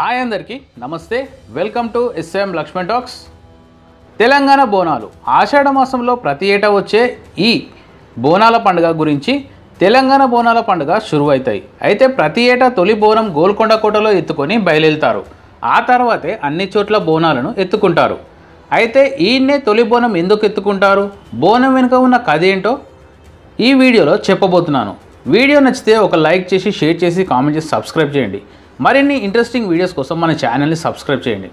Hi అందరికీ నమస్తే, welcome to SM Lakshman talks. Telangana Bonalu Ashadha మాసంలో ప్రతి ఏటా వచ్చే ఈ బోనాల పండుగ గురించి తెలంగాణ బోనాల పండుగ షురువైతాయి. అయితే ప్రతి ఏటా తొలి బోనం గోల్కొండ కోటలో ఎత్తుకొని బయలుదేరుతారు. ఆ తర్వాతే అన్ని చోట్ల బోనాలను ఎత్తుకుంటారు. అయితే ఈయన్నే తొలి బోనం ఎందుకు ఎత్తుకుంటారు, బోనం వెనుక ఉన్న కథ ఏంటో ఈ వీడియోలో చెప్పబోతున్నాను. వీడియో నచ్చితే ఒక లైక్ చేసి, షేర్ చేసి, కామెంట్ చేసి సబ్స్క్రైబ్ చేయండి. మరిన్ని ఇంట్రెస్టింగ్ వీడియోస్ కోసం మన ఛానల్ని సబ్స్క్రైబ్ చేయండి.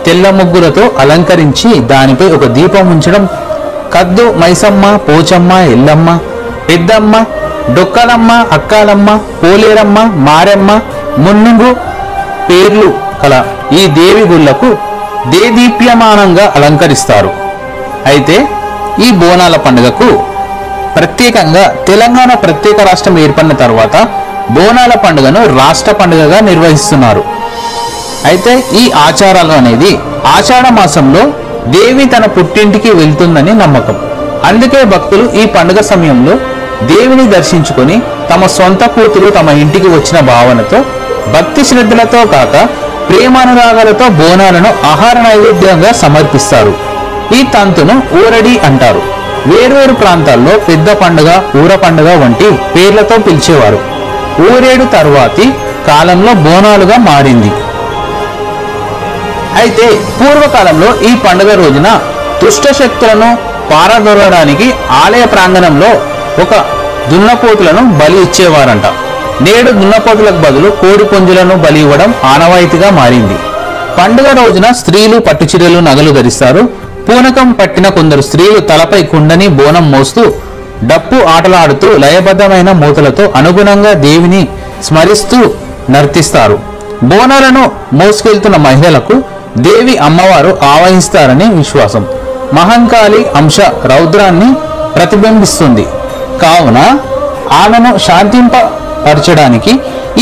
తెల్ల ముగ్గులతో అలంకరించి దానిపై ఒక దీపం ఉంచడం, కద్దు, మైసమ్మ, పోచమ్మ, ఎల్లమ్మ, పెద్దమ్మ, డొక్కలమ్మ, అక్కాలమ్మ, పోలేరమ్మ, మారెమ్మ, మున్నుగు పేర్లు కల ఈ దేవి గుళ్లకు దేదీప్యమానంగా అలంకరిస్తారు. అయితే ఈ బోనాల పండుగకు ప్రత్యేకంగా తెలంగాణ ప్రత్యేక రాష్ట్రం ఏర్పడిన తర్వాత బోనాల పండుగను రాష్ట్ర పండుగగా నిర్వహిస్తున్నారు. అయితే ఈ ఆచారాలు అనేది ఆషాఢ మాసంలో దేవి తన పుట్టింటికి వెళ్తుందని నమ్మకం. అందుకే భక్తులు ఈ పండుగ సమయంలో దేవిని దర్శించుకొని తమ సొంత కూతురు తమ ఇంటికి వచ్చిన భావనతో భక్తి శ్రద్ధలతో కాక ప్రేమానురాగాలతో బోనాలను ఆహార నైవేద్యంగా సమర్పిస్తారు. ఈ తంతును ఊరడి అంటారు. వేర్వేరు ప్రాంతాల్లో పెద్ద పండుగ, ఊర పండుగ వంటి పేర్లతో పిలిచేవారు. ఊరేడు తర్వాతి కాలంలో బోనాలుగా మారింది. అయితే పూర్వకాలంలో ఈ పండుగ రోజున దుష్ట శక్తులను పారదొరడానికి ఆలయ ప్రాంగణంలో ఒక దున్నపోతులను బలి ఇచ్చేవారంట. నేడు దున్నపోతులకు బదులు కోడి పుంజులను బలి ఇవ్వడం ఆనవాయితీగా మారింది. పండుగ రోజున స్త్రీలు పట్టుచీరలు, నగలు ధరిస్తారు. పూనకం పట్టిన కొందరు స్త్రీలు తలపై కుండని, బోనం మోస్తూ డప్పు ఆటలాడుతూ లయబద్ధమైన మూతలతో అనుగుణంగా దేవిని స్మరిస్తూ నర్తిస్తారు. బోనాలను మోసుకెళ్తున్న మహిళలకు దేవి అమ్మవారు ఆవహిస్తారని విశ్వాసం. మహంకాళి అంశ రౌద్రాన్ని ప్రతిబింబిస్తుంది కావున ఆమెను శాంతింపపరచడానికి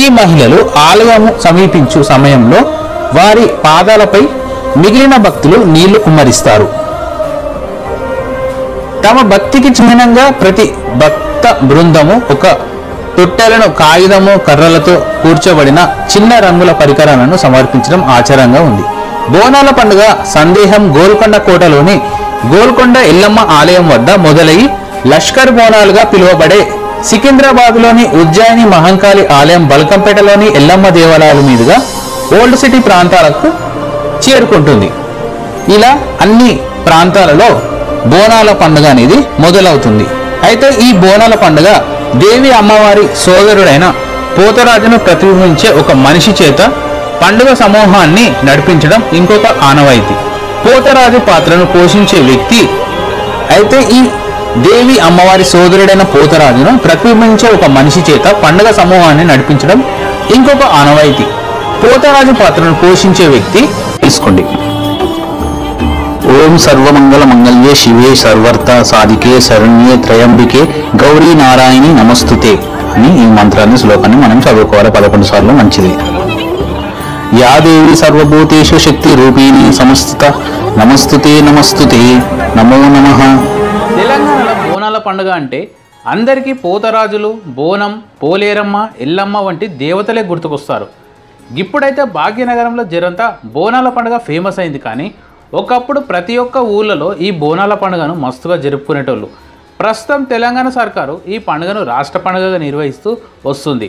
ఈ మహిళలు ఆలయము సమీపించు సమయంలో వారి పాదాలపై మిగిలిన భక్తులు నీళ్లు కుమ్మరిస్తారు. తమ భక్తికి చిహ్నంగా ప్రతి భక్త బృందము ఒక తొట్టెలను, కాగితము, కర్రలతో కూర్చోబడిన చిన్న రంగుల పరికరాలను సమర్పించడం ఆచారంగా ఉంది. బోనాల పండుగ సందేహం గోల్కొండ కోటలోని గోల్కొండ ఎల్లమ్మ ఆలయం వద్ద మొదలై లష్కర్ బోనాలుగా పిలువబడే సికింద్రాబాద్లోని ఉజ్జయిని మహంకాళి ఆలయం, బల్కంపేటలోని ఎల్లమ్మ దేవాలయాల మీదుగా ఓల్డ్ సిటీ ప్రాంతాలకు చేరుకుంటుంది. ఇలా అన్ని ప్రాంతాలలో బోనాల పండుగ అనేది మొదలవుతుంది. అయితే ఈ బోనాల పండుగ దేవి అమ్మవారి సోదరుడైన పోతరాజును ప్రతిబింబించే ఒక మనిషి చేత పండుగ సమూహాన్ని నడిపించడం ఇంకొక ఆనవాయితీ. పోతరాజు పాత్రను పోషించే వ్యక్తి అయితే ఈ దేవి అమ్మవారి సోదరుడైన పోతరాజును ప్రతిబింబించే ఒక మనిషి చేత పండుగ సమూహాన్ని నడిపించడం ఇంకొక ఆనవాయితీ. పోతరాజు పాత్రను పోషించే వ్యక్తి తీసుకోండి. ఓం సర్వమంగళ మంగళ్యే శివే సర్వర్త సాధికే శరణ్యే త్రయంబికే గౌరీ నారాయణి నమస్తుతే అని ఈ మంత్రాన్ని, శ్లోకాన్ని మనం చదువుకోవాలి 11 సార్లు. మంచిది. యా దేవి సర్వభూతేషు శక్తి రూపిణి సమస్థిత నమస్తుతే నమస్తుతే నమో నమః. తెలంగాణలో బోనాల పండుగ అంటే అందరికీ పోతరాజులు, బోనం, పోలేరమ్మ, ఎల్లమ్మ వంటి దేవతలే గుర్తుకొస్తారు. ఇప్పుడైతే భాగ్యనగరంలో జరంతా బోనాల పండుగ ఫేమస్ అయింది. కానీ ఒకప్పుడు ప్రతి ఒక్క ఊళ్ళలో ఈ బోనాల పండుగను మస్తుగా జరుపుకునేటోళ్ళు. ప్రస్తుతం తెలంగాణ సర్కారు ఈ పండుగను రాష్ట్ర పండుగగా నిర్వహిస్తూ వస్తుంది.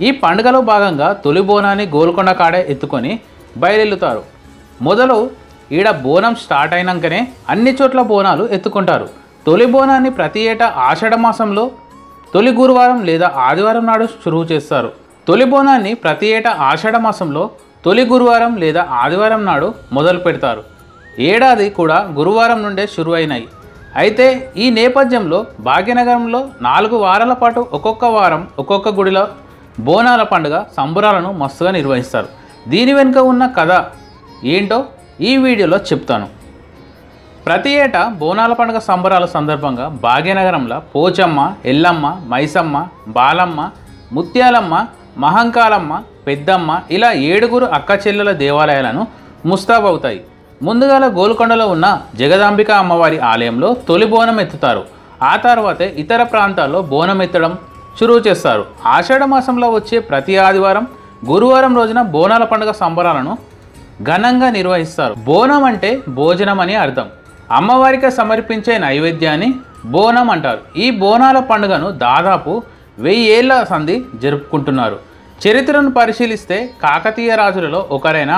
ఈ పండుగలో భాగంగా తొలి బోనాన్ని గోల్కొండ కాడే ఎత్తుకొని బయలుదేరుతారు. మొదలు ఈడ బోనం స్టార్ట్ అయినాకనే అన్ని చోట్ల బోనాలు ఎత్తుకుంటారు. తొలి బోనాన్ని ప్రతి ఏటా ఆషాఢ మాసంలో తొలి గురువారం లేదా ఆదివారం నాడు షురువు చేస్తారు. తొలి బోనాన్ని ప్రతి ఏటా ఆషాఢ మాసంలో తొలి గురువారం లేదా ఆదివారం నాడు మొదలు పెడతారు. ఏడాది కూడా గురువారం నుండే షురు అయినాయి. అయితే ఈ నేపథ్యంలో భాగ్యనగరంలో 4 వారాల పాటు ఒక్కొక్క వారం ఒక్కొక్క గుడిలో బోనాల పండుగ సంబురాలను మస్తుగా నిర్వహిస్తారు. దీని వెనుక ఉన్న కథ ఏంటో ఈ వీడియోలో చెప్తాను. ప్రతి ఏటా బోనాల పండుగ సంబరాల సందర్భంగా భాగ్యనగరంలో పోచమ్మ, ఎల్లమ్మ, మైసమ్మ, బాలమ్మ, ముత్యాలమ్మ, మహంకాళమ్మ, పెద్దమ్మ ఇలా 7 అక్క చెల్లెల దేవాలయాలను ముస్తాబవుతాయి. ముందుగా గోల్కొండలో ఉన్న జగదాంబిక అమ్మవారి ఆలయంలో తొలి బోనం ఎత్తుతారు. ఆ తర్వాతే ఇతర ప్రాంతాల్లో బోనం ఎత్తడం షురువు చేస్తారు. ఆషాఢ మాసంలో వచ్చే ప్రతి ఆదివారం గురువారం రోజున బోనాల పండుగ సంబరాలను ఘనంగా నిర్వహిస్తారు. బోనం అంటే భోజనం అని అర్థం. అమ్మవారికి సమర్పించే నైవేద్యాన్ని బోనం అంటారు. ఈ బోనాల పండుగను దాదాపు 1000 ఏళ్ల సంధి జరుపుకుంటున్నారు. చరిత్రను పరిశీలిస్తే కాకతీయ రాజులలో ఒకరైన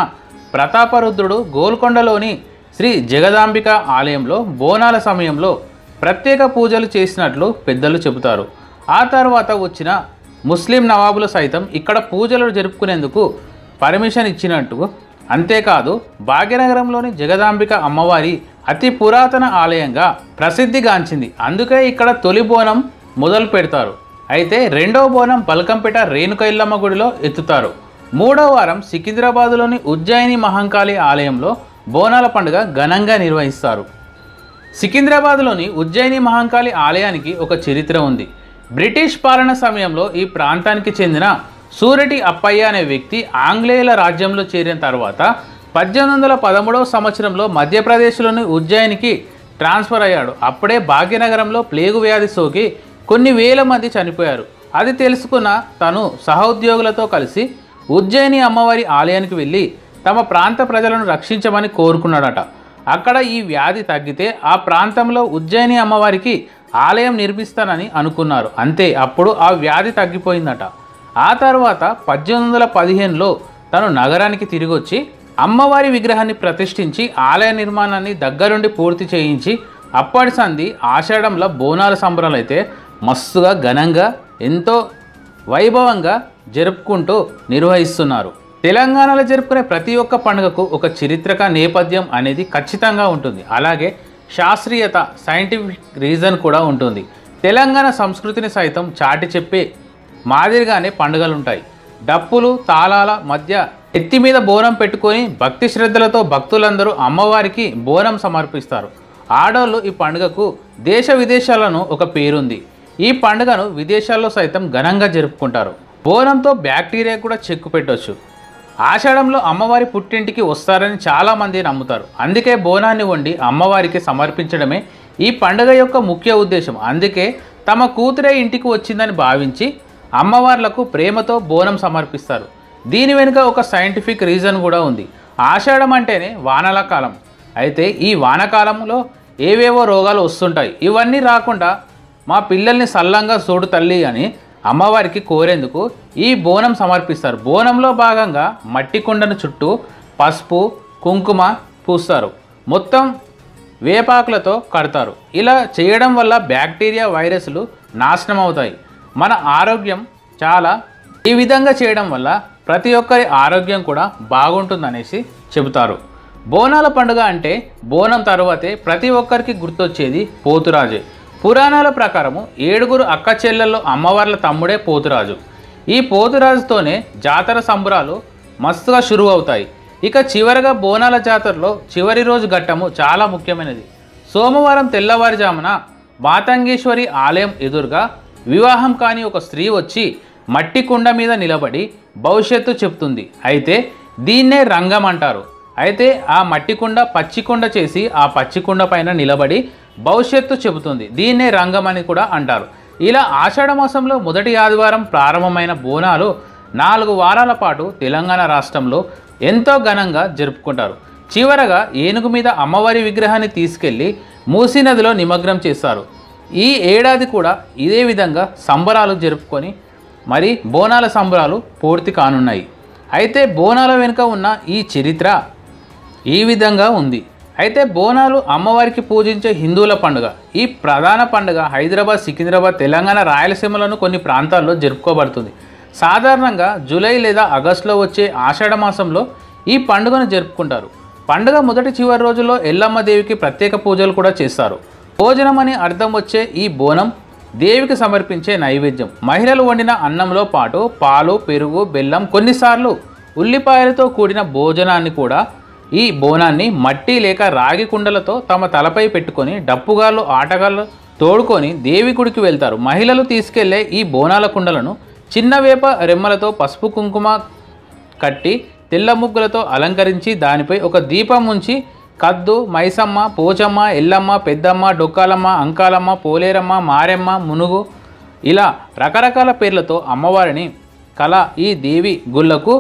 ప్రతాపరుద్రుడు గోల్కొండలోని శ్రీ జగదాంబిక ఆలయంలో బోనాల సమయంలో ప్రత్యేక పూజలు చేసినట్లు పెద్దలు చెబుతారు. ఆ తర్వాత వచ్చిన ముస్లిం నవాబులు సైతం ఇక్కడ పూజలు జరుపుకునేందుకు పర్మిషన్ ఇచ్చినట్టు. అంతేకాదు భాగ్యనగరంలోని జగదాంబిక అమ్మవారి అతి పురాతన ఆలయంగా ప్రసిద్ధిగాంచింది. అందుకే ఇక్కడ తొలి బోనం మొదలు పెడతారు. అయితే రెండవ బోనం బల్కంపేట రేణుక ఎల్లమ్మ గుడిలో ఎత్తుతారు. మూడవ వారం సికింద్రాబాదులోని ఉజ్జయిని మహంకాళి ఆలయంలో బోనాల పండుగ ఘనంగా నిర్వహిస్తారు. సికింద్రాబాద్లోని ఉజ్జయిని మహంకాళి ఆలయానికి ఒక చరిత్ర ఉంది. బ్రిటిష్ పాలన సమయంలో ఈ ప్రాంతానికి చెందిన సూరటి అప్పయ్య అనే వ్యక్తి ఆంగ్లేయుల రాజ్యంలో చేరిన తర్వాత 1813వ సంవత్సరంలో మధ్యప్రదేశ్లోని ఉజ్జయినికి ట్రాన్స్ఫర్ అయ్యాడు. అప్పుడే భాగ్యనగరంలో ప్లేగు వ్యాధి సోకి కొన్ని వేల మంది చనిపోయారు. అది తెలుసుకున్న తను సహోద్యోగులతో కలిసి ఉజ్జయిని అమ్మవారి ఆలయానికి వెళ్ళి తమ ప్రాంత ప్రజలను రక్షించమని కోరుకున్నాడట. అక్కడ ఈ వ్యాధి తగ్గితే ఆ ప్రాంతంలో ఉజ్జయిని అమ్మవారికి ఆలయం నిర్మిస్తానని అనుకున్నారు. అంతే, అప్పుడు ఆ వ్యాధి తగ్గిపోయిందట. ఆ తర్వాత 1815లో తను నగరానికి తిరిగి వచ్చి అమ్మవారి విగ్రహాన్ని ప్రతిష్ఠించి ఆలయ నిర్మాణాన్ని దగ్గరుండి పూర్తి చేయించి అప్పటి సంధి ఆషాఢంలో బోనాల సంబరాలు అయితే మస్తుగా ఘనంగా ఎంతో వైభవంగా జరుపుకుంటూ నిర్వహిస్తున్నారు. తెలంగాణలో జరుపుకునే ప్రతి ఒక్క పండుగకు ఒక చారిత్రక నేపథ్యం అనేది ఖచ్చితంగా ఉంటుంది. అలాగే శాస్త్రీయత, సైంటిఫిక్ రీజన్ కూడా ఉంటుంది. తెలంగాణ సంస్కృతిని సైతం చాటి చెప్పే మాదిరిగానే పండుగలు ఉంటాయి. డప్పులు తాళాల మధ్య ఎత్తి మీద బోనం పెట్టుకొని భక్తి శ్రద్ధలతో భక్తులందరూ అమ్మవారికి బోనం సమర్పిస్తారు. ఆడవాళ్ళు ఈ పండుగకు దేశ విదేశాలను ఒక పేరుంది. ఈ పండుగను విదేశాల్లో సైతం ఘనంగా జరుపుకుంటారు. బోనంతో బ్యాక్టీరియా కూడా చెక్కు పెట్టవచ్చు. ఆషాఢంలో అమ్మవారి పుట్టింటికి వస్తారని చాలామంది నమ్ముతారు. అందుకే బోనాన్ని వండి అమ్మవారికి సమర్పించడమే ఈ పండుగ యొక్క ముఖ్య ఉద్దేశం. అందుకే తమ కూతురే ఇంటికి వచ్చిందని భావించి అమ్మవార్లకు ప్రేమతో బోనం సమర్పిస్తారు. దీని వెనుక ఒక సైంటిఫిక్ రీజన్ కూడా ఉంది. ఆషాఢం అంటేనే వానల కాలం. అయితే ఈ వానకాలంలో ఏవేవో రోగాలు వస్తుంటాయి. ఇవన్నీ రాకుండా మా పిల్లల్ని సల్లంగా చూడు తల్లి అని అమ్మవారికి కోరేందుకు ఈ బోనం సమర్పిస్తారు. బోనంలో భాగంగా మట్టి కుండను చుట్టూ పసుపు కుంకుమ పూస్తారు. మొత్తం వేపాకులతో కడతారు. ఇలా చేయడం వల్ల బ్యాక్టీరియా వైరస్లు నాశనం అవుతాయి. మన ఆరోగ్యం ఈ విధంగా చేయడం వల్ల ప్రతి ఒక్కరి ఆరోగ్యం కూడా బాగుంటుందనేసి చెబుతారు. బోనాల పండుగ అంటే బోనం తర్వాతే ప్రతి ఒక్కరికి గుర్తొచ్చేది పోతురాజే. పురాణాల ప్రకారము 7 అక్క చెల్లెల్లో అమ్మవార్ల తమ్ముడే పోతురాజు. ఈ పోతురాజుతోనే జాతర సంబరాలు మస్తుగా షురువు అవుతాయి. ఇక చివరగా బోనాల జాతరలో చివరి రోజు ఘట్టము చాలా ముఖ్యమైనది. సోమవారం తెల్లవారుజామున మాతంగేశ్వరి ఆలయం ఎదురుగా వివాహం కాని ఒక స్త్రీ వచ్చి మట్టి కుండ మీద నిలబడి భవిష్యత్తు చెప్తుంది. అయితే దీన్నే రంగం అంటారు. అయితే ఆ మట్టి కుండ పచ్చికుండ చేసి ఆ పచ్చికుండ పైన నిలబడి భవిష్యత్తు చెబుతుంది. దీన్నే రంగం అని కూడా అంటారు. ఇలా ఆషాఢ మాసంలో మొదటి ఆదివారం ప్రారంభమైన బోనాలు 4 వారాల పాటు తెలంగాణ రాష్ట్రంలో ఎంతో ఘనంగా జరుపుకుంటారు. చివరగా ఏనుగు మీద అమ్మవారి విగ్రహాన్ని తీసుకెళ్లి మూసీ నదిలో నిమగ్నం చేస్తారు. ఈ ఏడాది కూడా ఇదే విధంగా సంబరాలు జరుపుకొని మరి బోనాల సంబరాలు పూర్తి కానున్నాయి. అయితే బోనాల వెనుక ఉన్న ఈ చరిత్ర ఈ విధంగా ఉంది. అయితే బోనాలు అమ్మవారికి పూజించే హిందువుల పండుగ. ఈ ప్రధాన పండుగ హైదరాబాద్, సికింద్రాబాద్, తెలంగాణ, రాయలసీమలోని కొన్ని ప్రాంతాల్లో జరుపుకోబడుతుంది. సాధారణంగా జూలై లేదా ఆగస్టులో వచ్చే ఆషాఢ మాసంలో ఈ పండుగను జరుపుకుంటారు. పండుగ మొదటి చివరి రోజుల్లో ఎల్లమ్మ దేవికి ప్రత్యేక పూజలు కూడా చేస్తారు. భోజనం అని అర్థం వచ్చే ఈ బోనం దేవికి సమర్పించే నైవేద్యం. మహిళలు వండిన అన్నంలో పాటు పాలు, పెరుగు, బెల్లం, కొన్నిసార్లు ఉల్లిపాయలతో కూడిన భోజనాన్ని కూడా ఈ బోనాన్ని మట్టి లేక రాగి కుండలతో తమ తలపై పెట్టుకొని డప్పుగాళ్ళు, ఆటగాళ్ళు తోడుకొని దేవి గుడికి వెళ్తారు. మహిళలు తీసుకెళ్లే ఈ బోనాల కుండలను చిన్న వేప రెమ్మలతో పసుపు కుంకుమ కట్టి తెల్ల ముగ్గులతో అలంకరించి దానిపై ఒక దీపం ఉంచి కద్దు, మైసమ్మ, పోచమ్మ, ఎల్లమ్మ, పెద్దమ్మ, డొక్కాలమ్మ, అంకాలమ్మ, పోలేరమ్మ, మారెమ్మ, మునుగు ఇలా రకరకాల పేర్లతో అమ్మవారిని కళ ఈ దేవి గుళ్లకు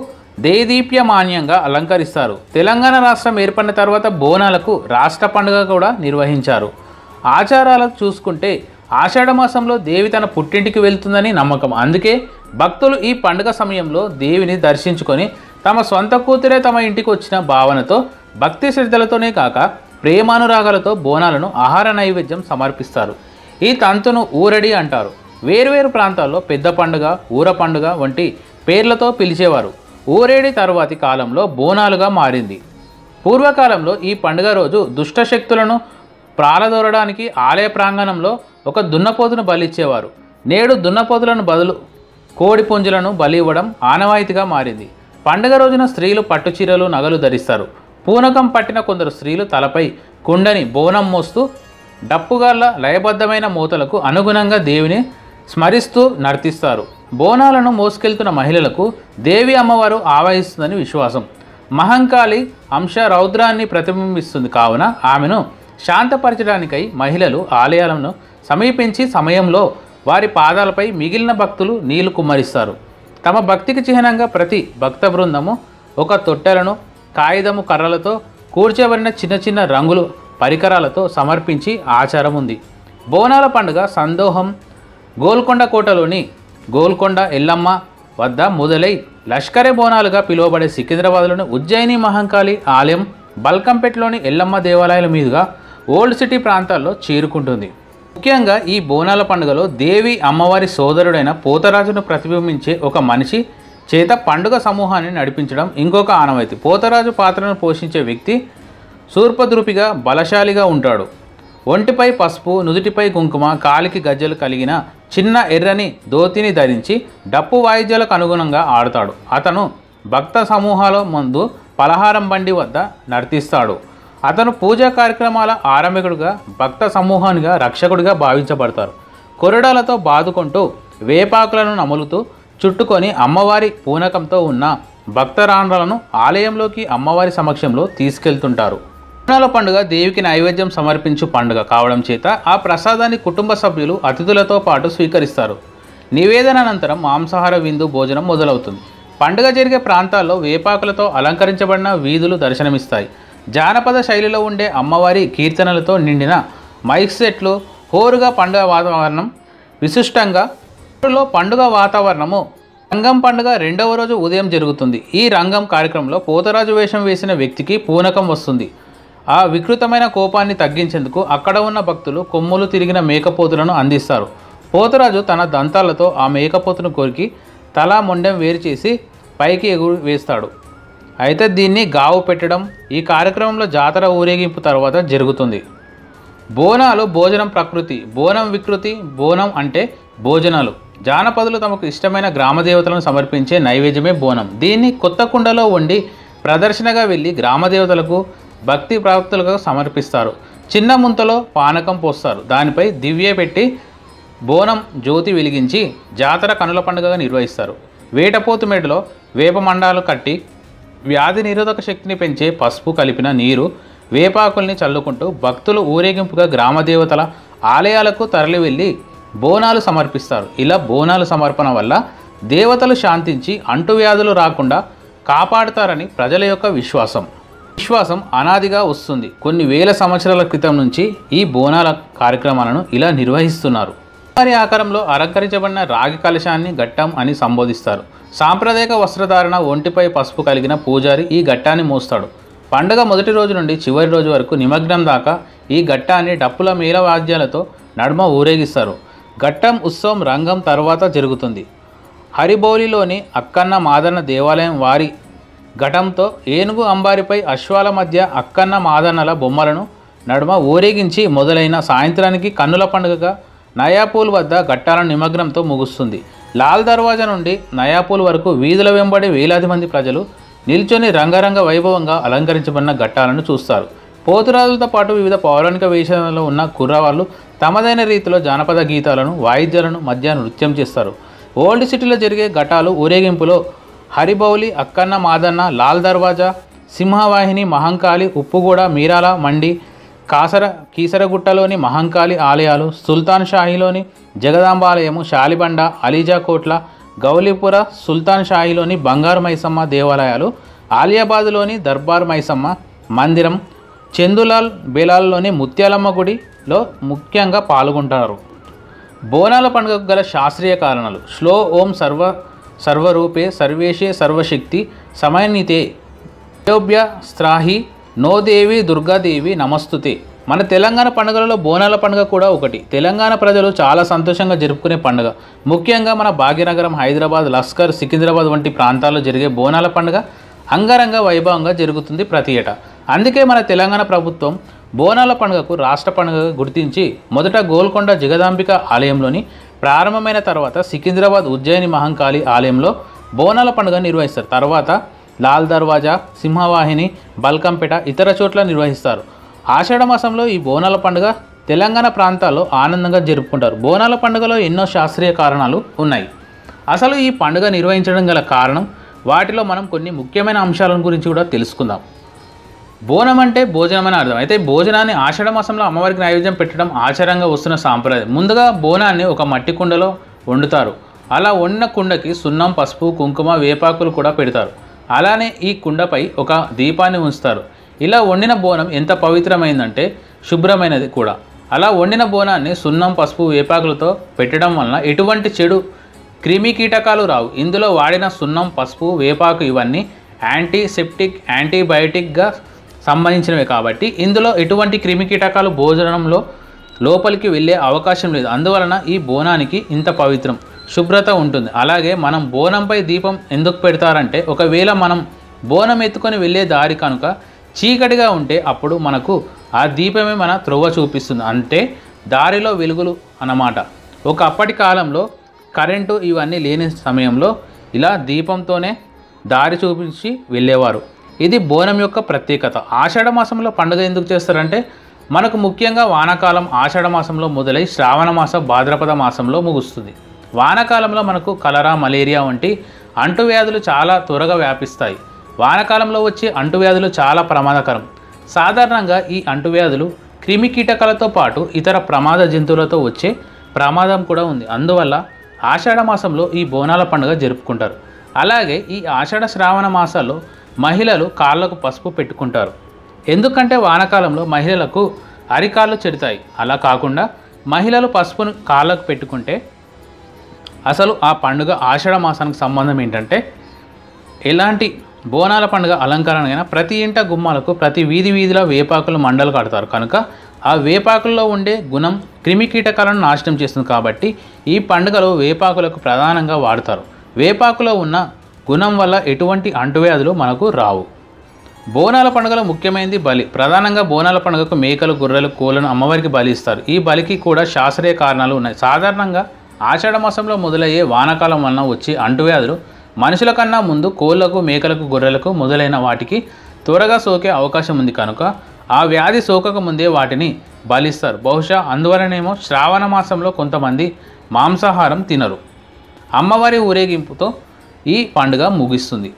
దేదీప్యమాన్యంగా అలంకరిస్తారు. తెలంగాణ రాష్ట్రం ఏర్పడిన తర్వాత బోనాలకు రాష్ట్ర పండుగ కూడా నిర్వహించారు. ఆచారాలకు చూసుకుంటే ఆషాఢ మాసంలో దేవి తన పుట్టింటికి వెళ్తుందని నమ్మకం. అందుకే భక్తులు ఈ పండుగ సమయంలో దేవిని దర్శించుకొని తమ సొంత కూతురే తమ ఇంటికి వచ్చిన భావనతో భక్తి శ్రద్ధలతోనే కాక ప్రేమానురాగాలతో బోనాలను ఆహార నైవేద్యం సమర్పిస్తారు. ఈ తంతును ఊరడి అంటారు. వేరువేరు ప్రాంతాల్లో పెద్ద పండుగ, ఊర పండుగ వంటి పేర్లతో పిలిచేవారు. ఊరేడి తరువాతి కాలంలో బోనాలుగా మారింది. పూర్వకాలంలో ఈ పండుగ రోజు దుష్టశక్తులను ప్రాలదోరడానికి ఆలయ ప్రాంగణంలో ఒక దున్నపోతును బలిచ్చేవారు. నేడు దున్నపోతులను బదులు కోడి పుంజులను బలి ఇవ్వడం ఆనవాయితీగా మారింది. పండుగ రోజున స్త్రీలు పట్టుచీరలు, నగలు ధరిస్తారు. పూనకం పట్టిన కొందరు స్త్రీలు తలపై కుండని బోనం మోస్తూ డప్పుగాళ్ళ లయబద్ధమైన మూతలకు అనుగుణంగా దేవిని స్మరిస్తూ నర్తిస్తారు. బోనాలను మోసుకెళ్తున్న మహిళలకు దేవి అమ్మవారు ఆవాహిస్తుందని విశ్వాసం. మహంకాళి అంశ రౌద్రాన్ని ప్రతిబింబిస్తుంది కావున ఆమెను శాంతపరచడానికై మహిళలు ఆలయాలను సమీపించి సమయంలో వారి పాదాలపై మిగిలిన భక్తులు నీళ్లు కుమ్మరిస్తారు. తమ భక్తికి చిహ్నంగా ప్రతి భక్త బృందము ఒక తొట్టెలను కాగితము కర్రలతో కూర్చోబడిన చిన్న చిన్న రంగులు పరికరాలతో సమర్పించి ఆచారం ఉంది. బోనాల పండుగ సందోహం గోల్కొండ కోటలోని గోల్కొండ ఎల్లమ్మ వద్ద మొదలై లష్కరే బోనాలుగా పిలువబడే సికింద్రాబాద్లోని ఉజ్జయిని మహంకాళి ఆలయం, బల్కంపేటలోని ఎల్లమ్మ దేవాలయాల మీదుగా ఓల్డ్ సిటీ ప్రాంతాల్లో చేరుకుంటుంది. ముఖ్యంగా ఈ బోనాల పండుగలో దేవి అమ్మవారి సోదరుడైన పోతరాజును ప్రతిబింబించే ఒక మనిషి చేత పండుగ సమూహాన్ని నడిపించడం ఇంకొక ఆనవాయితీ. పోతరాజు పాత్రను పోషించే వ్యక్తి శూర్పద్రూపిగా బలశాలిగా ఉంటాడు. ఒంటిపై పసుపు, నుదుటిపై కుంకుమ, కాలికి గజ్జలు కలిగిన చిన్న ఎర్రని ధోతిని ధరించి డప్పు వాయిద్యాలకు అనుగుణంగా ఆడతాడు. అతను భక్త సమూహాల ముందు పలహారం బండి వద్ద నర్తిస్తాడు. అతను పూజా కార్యక్రమాల ఆరంభికుడిగా, భక్త సమూహానిగా రక్షకుడిగా భావించబడతారు. కొరడాలతో బాదుకుంటూ వేపాకులను నములుతూ చుట్టుకొని అమ్మవారి పూనకంతో ఉన్న భక్తరాండ్రలను ఆలయంలోకి అమ్మవారి సమక్షంలో తీసుకెళ్తుంటారు. బోనాల పండుగ దేవికి నైవేద్యం సమర్పించు పండుగ కావడం చేత ఆ ప్రసాదాన్ని కుటుంబ సభ్యులు అతిథులతో పాటు స్వీకరిస్తారు. నివేదన అనంతరం మాంసాహార విందు భోజనం మొదలవుతుంది. పండుగ జరిగే ప్రాంతాల్లో వేపాకులతో అలంకరించబడిన వీధులు దర్శనమిస్తాయి. జానపద శైలిలో ఉండే అమ్మవారి కీర్తనలతో నిండిన మైక్ సెట్లు, హోరుగా పండుగ వాతావరణం విశిష్టంగా పండుగ వాతావరణము. రంగం పండుగ రెండవ రోజు ఉదయం జరుగుతుంది. ఈ రంగం కార్యక్రమంలో పోతరాజు వేషం వేసిన వ్యక్తికి పూనకం వస్తుంది. ఆ వికృతమైన కోపాన్ని తగ్గించేందుకు అక్కడ ఉన్న భక్తులు కొమ్ములు తిరిగిన మేకపోతులను అందిస్తారు. పోతరాజు తన దంతాలతో ఆ మేకపోతును కొరికి తల మొండెం వేరు చేసి పైకి ఎగురు వేస్తాడు. అయితే దీన్ని గావు పెట్టడం ఈ కార్యక్రమంలో జాతర ఊరేగింపు తర్వాత జరుగుతుంది. బోనాలు భోజనం ప్రకృతి, బోనం వికృతి. బోనం అంటే భోజనాలు. జానపదులు తమకు ఇష్టమైన గ్రామదేవతలను సమర్పించే నైవేద్యమే బోనం. దీన్ని కొత్త కుండలో వండి ప్రదర్శనగా వెళ్ళి గ్రామదేవతలకు, భక్తి ప్రాప్తులకు సమర్పిస్తారు. చిన్న ముంతలో పానకం పోస్తారు. దానిపై దివ్య పెట్టి బోనం జ్యోతి వెలిగించి జాతర కనుల పండుగగా నిర్వహిస్తారు. వేటపోతు మెడలో వేప మండాలు కట్టి వ్యాధి నిరోధక శక్తిని పెంచే పసుపు కలిపిన నీరు, వేపాకుల్ని చల్లుకుంటూ భక్తులు ఊరేగింపుగా గ్రామదేవతల ఆలయాలకు తరలి వెళ్ళి బోనాలు సమర్పిస్తారు. ఇలా బోనాలు సమర్పణ వల్ల దేవతలు శాంతించి అంటువ్యాధులు రాకుండా కాపాడుతారని ప్రజల యొక్క విశ్వాసం అనాదిగా వస్తుంది. కొన్ని వేల సంవత్సరాల క్రితం నుంచి ఈ బోనాల కార్యక్రమాలను ఇలా నిర్వహిస్తున్నారు. వారి ఆకారంలో అలంకరించబడిన రాగి కలశాన్ని ఘట్టం అని సంబోధిస్తారు. సాంప్రదాయక వస్త్రధారణ, ఒంటిపై పసుపు కలిగిన పూజారి ఈ ఘట్టాన్ని మోస్తాడు. పండుగ మొదటి రోజు నుండి చివరి రోజు వరకు నిమగ్నం దాకా ఈ ఘట్టాన్ని డప్పుల మేళవాద్యాలతో నడుమ ఊరేగిస్తారు. ఘట్టం ఉత్సవం రంగం తర్వాత జరుగుతుంది. హరిబౌలిలోని అక్కన్న మాదన్న దేవాలయం వారి ఘటంతో ఏనుగు అంబారిపై అశ్వాల మధ్య అక్కన్న మాదన్నల బొమ్మలను నడుమ ఊరేగించి మొదలైన సాయంత్రానికి కన్నుల పండుగగా నయాపూల్ వద్ద ఘట్టాల నిమగ్నంతో ముగుస్తుంది. లాల్ దర్వాజా నుండి నయాపూల్ వరకు వీధుల వెంబడి వేలాది మంది ప్రజలు నిల్చొని రంగరంగ వైభవంగా అలంకరించబడిన ఘట్టాలను చూస్తారు. పోతురాజులతో పాటు వివిధ పౌరాణిక వేషాలలో ఉన్న కుర్రవాళ్ళు తమదైన రీతిలో జానపద గీతాలను, వాయిద్యాలను మధ్య నృత్యం చేస్తారు. ఓల్డ్ సిటీలో జరిగే ఘటాలు ఊరేగింపులో హరిబౌలి, అక్కన్న మాదన్న, లాల్ దర్వాజా, సింహవాహిని, మహంకాళి, ఉప్పుగూడ, మీరాల మండి, కీసరగుట్టలోని మహంకాళి ఆలయాలు, సుల్తాన్ షాహీలోని జగదాంబాలయము, శాలిబండ, అలీజా కోట్ల, గౌలీపుర సుల్తాన్ షాహీలోని బంగారు మైసమ్మ దేవాలయాలు, ఆలియాబాద్లోని దర్బార్ మైసమ్మ మందిరం, చందులాల్ బేలాల్లోని ముత్యాలమ్మ గుడిలో ముఖ్యంగా పాల్గొంటారు. బోనాల పండుగకు గల శాస్త్రీయ కారణాలు. శ్లో ఓం సర్వరూపే సర్వేషే సర్వశక్తి సమన్వితే యోభ్య స్త్రాహి నో దేవి దుర్గాదేవి నమస్తుతే. మన తెలంగాణ పండుగలలో బోనాల పండుగ కూడా ఒకటి. తెలంగాణ ప్రజలు చాలా సంతోషంగా జరుపుకునే పండుగ. ముఖ్యంగా మన భాగ్యనగరం, హైదరాబాద్, లస్కర్, సికింద్రాబాద్ వంటి ప్రాంతాల్లో జరిగే బోనాల పండుగ అంగరంగ వైభవంగా జరుగుతుంది ప్రతి ఏటా. అందుకే మన తెలంగాణ ప్రభుత్వం బోనాల పండుగకు రాష్ట్ర పండుగగా గుర్తించి మొదట గోల్కొండ జగదాంబిక ఆలయంలోని ప్రారంభమైన తర్వాత సికింద్రాబాద్ ఉజ్జయిని మహంకాళి ఆలయంలో బోనాల పండుగ నిర్వహిస్తారు. తర్వాత లాల్ దర్వాజా, సింహవాహిని, బల్కంపేట ఇతర చోట్ల నిర్వహిస్తారు. ఆషాఢ మాసంలో ఈ బోనాల పండుగ తెలంగాణ ప్రాంతాల్లో ఆనందంగా జరుపుకుంటారు. బోనాల పండుగలో ఎన్నో శాస్త్రీయ కారణాలు ఉన్నాయి. అసలు ఈ పండుగ నిర్వహించడం గల కారణం, వాటిలో మనం కొన్ని ముఖ్యమైన అంశాల గురించి కూడా తెలుసుకుందాం. బోనం అంటే భోజనం అని అర్థం. అయితే భోజనాన్ని ఆషాఢ మాసంలో అమ్మవారికి నైవేద్యం పెట్టడం ఆచారంగా వస్తున్న సాంప్రదాయం. ముందుగా బోనాన్ని ఒక మట్టి కుండలో వండుతారు. అలా వండిన కుండకి సున్నం, పసుపు, కుంకుమ, వేపాకులు కూడా పెడతారు. అలానే ఈ కుండపై ఒక దీపాన్ని ఉంచుతారు. ఇలా వండిన బోనం ఎంత పవిత్రమైందంటే శుభ్రమైనది కూడా. అలా వండిన బోనాన్ని సున్నం, పసుపు, వేపాకులతో పెట్టడం వలన ఎటువంటి చెడు క్రిమి కీటకాలు రావు. ఇందులో వాడిన సున్నం, పసుపు, వేపాకు ఇవన్నీ యాంటీసెప్టిక్, యాంటీబయాటిక్గా సంబంధించినవి కాబట్టి ఇందులో ఎటువంటి క్రిమి కీటకాలు భోజనంలో లోపలికి వెళ్ళే అవకాశం లేదు. అందువలన ఈ బోనానికి ఇంత పవిత్రం, శుభ్రత ఉంటుంది. అలాగే మనం బోనంపై దీపం ఎందుకు పెడతారంటే, ఒకవేళ మనం బోనం ఎత్తుకొని వెళ్ళే దారి కనుక చీకటిగా ఉంటే అప్పుడు మనకు ఆ దీపమే మన త్రోవ చూపిస్తుంది. అంటే దారిలో వెలుగులు అన్నమాట. ఒకప్పటి కాలంలో కరెంటు ఇవన్నీ లేని సమయంలో ఇలా దీపంతోనే దారి చూపించి వెళ్ళేవారు. ఇది బోనం యొక్క ప్రత్యేకత. ఆషాఢ మాసంలో పండుగ ఎందుకు చేస్తారంటే, మనకు ముఖ్యంగా వానాకాలం ఆషాఢ మాసంలో మొదలై శ్రావణ మాసం భాద్రపద మాసంలో ముగుస్తుంది. వానాకాలంలో మనకు కలరా, మలేరియా వంటి అంటువ్యాధులు చాలా త్వరగా వ్యాపిస్తాయి. వానాకాలంలో వచ్చే అంటువ్యాధులు చాలా ప్రమాదకరం. సాధారణంగా ఈ అంటువ్యాధులు క్రిమి కీటకాలతో పాటు ఇతర ప్రమాద జంతువులతో వచ్చే ప్రమాదం కూడా ఉంది. అందువల్ల ఆషాఢ మాసంలో ఈ బోనాల పండుగ జరుపుకుంటారు. అలాగే ఈ ఆషాఢ శ్రావణ మాసాల్లో మహిళలు కాళ్ళకు పసుపు పెట్టుకుంటారు. ఎందుకంటే వానాకాలంలో మహిళలకు అరికాళ్ళు చెడుతాయి. అలా కాకుండా మహిళలు పసుపును కాళ్ళకు పెట్టుకుంటే అసలు ఆ పండుగ ఆషాఢ మాసానికి సంబంధం ఏంటంటే, ఎలాంటి బోనాల పండుగ అలంకరణగా ప్రతి ఇంట గుమ్మాలకు ప్రతి వీధిలో వేపాకులు మండలు కడతారు. కనుక ఆ వేపాకుల్లో ఉండే గుణం క్రిమి కీటకాలను నాశనం చేస్తుంది. కాబట్టి ఈ పండుగలో వేపాకులకు ప్రధానంగా వాడతారు. వేపాకులో ఉన్న గుణం వల్ల ఎటువంటి అంటువ్యాధులు మనకు రావు. బోనాల పండుగలో ముఖ్యమైనది బలి. ప్రధానంగా బోనాల పండుగకు మేకలు, గొర్రెలు, కోళ్లను అమ్మవారికి బలి ఇస్తారు. ఈ బలికి కూడా శాస్త్రీయ కారణాలు ఉన్నాయి. సాధారణంగా ఆషాఢ మాసంలో మొదలయ్యే వానాకాలం వలన వచ్చే అంటువ్యాధులు మనుషుల కన్నా ముందు కోళ్లకు, మేకలకు, గొర్రెలకు మొదలైన వాటికి త్వరగా సోకే అవకాశం ఉంది. కనుక ఆ వ్యాధి సోకక ముందే వాటిని బలిస్తారు. బహుశా అందువలనేమో శ్రావణ మాసంలో కొంతమంది మాంసాహారం తినరు. అమ్మవారి ఊరేగింపుతో ఈ పండుగ ముగిస్తుంది.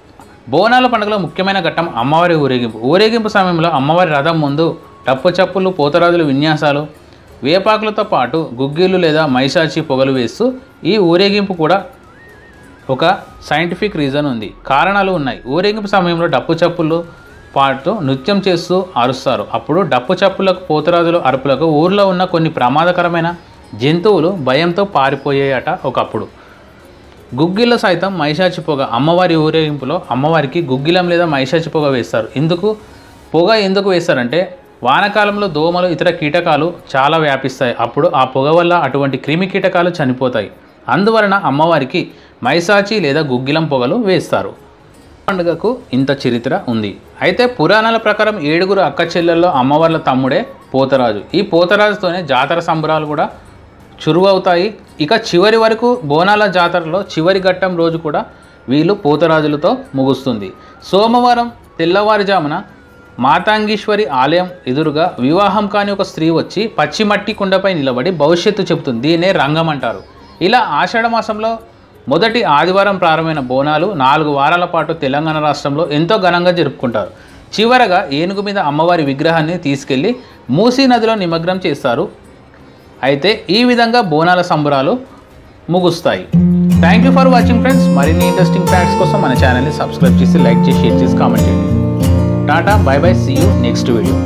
బోనాల పండుగలో ముఖ్యమైన ఘట్టం అమ్మవారి ఊరేగింపు. ఊరేగింపు సమయంలో అమ్మవారి రథం ముందు డప్పు చప్పులు, పోతరాజులు విన్యాసాలు, వేపాకులతో పాటు గుగ్గిళ్ళు లేదా మైసాచి పొగలు వేస్తూ ఈ ఊరేగింపు కూడా ఒక సైంటిఫిక్ రీజన్ ఉంది, కారణాలు ఉన్నాయి. ఊరేగింపు సమయంలో డప్పు చప్పులు పాటు నృత్యం చేస్తూ అరుస్తారు. అప్పుడు డప్పు చప్పులకు, పోతరాజుల అరుపులకు ఊర్లో ఉన్న కొన్ని ప్రమాదకరమైన జంతువులు భయంతో పారిపోయాయట ఒకప్పుడు. గుగ్గిళ్ళ సైతం మైసాచి పొగ. అమ్మవారి ఊరేగింపులో అమ్మవారికి గుగ్గిలం లేదా మైసాచి పొగ వేస్తారు. పొగ ఎందుకు వేస్తారంటే, వానాకాలంలో దోమలు, ఇతర కీటకాలు చాలా వ్యాపిస్తాయి. అప్పుడు ఆ పొగ వల్ల అటువంటి క్రిమి కీటకాలు చనిపోతాయి. అందువలన అమ్మవారికి మైసాచి లేదా గుగ్గిలం పొగలు వేస్తారు. పండుగకు ఇంత చరిత్ర ఉంది. అయితే పురాణాల ప్రకారం 7 అక్క చెల్లెల్లో అమ్మవార్ల తమ్ముడే పోతరాజు. ఈ పోతరాజుతోనే జాతర సంబరాలు కూడా చురువవుతాయి. ఇక చివరి వరకు బోనాల జాతరలో చివరి ఘట్టం రోజు కూడా వీళ్ళు పోతరాజులతో ముగుస్తుంది. సోమవారం తెల్లవారుజామున మాతాంగీశ్వరి ఆలయం ఎదురుగా వివాహం కాని ఒక స్త్రీ వచ్చి పచ్చిమట్టి కుండపై నిలబడి భవిష్యత్తు చెబుతుంది. దీన్నే రంగం అంటారు. ఇలా ఆషాఢ మాసంలో మొదటి ఆదివారం ప్రారంభమైన బోనాలు 4 వారాల పాటు తెలంగాణ రాష్ట్రంలో ఎంతో ఘనంగా జరుపుకుంటారు. చివరగా ఏనుగు మీద అమ్మవారి విగ్రహాన్ని తీసుకెళ్లి మూసీ నదిలో నిమగ్నం చేస్తారు. అయితే ఈ విధంగా బోనాల సంబరాలు ముగుస్తాయి. Thank you for watching friends. మరిన్ని ఇంట్రెస్టింగ్ ఫ్యాక్ట్స్ కోసం మన ఛానల్ని సబ్స్క్రైబ్ చేసి లైక్ చేసి షేర్ చేసి కామెంట్ చేయండి. టాటా bye bye, see you next video.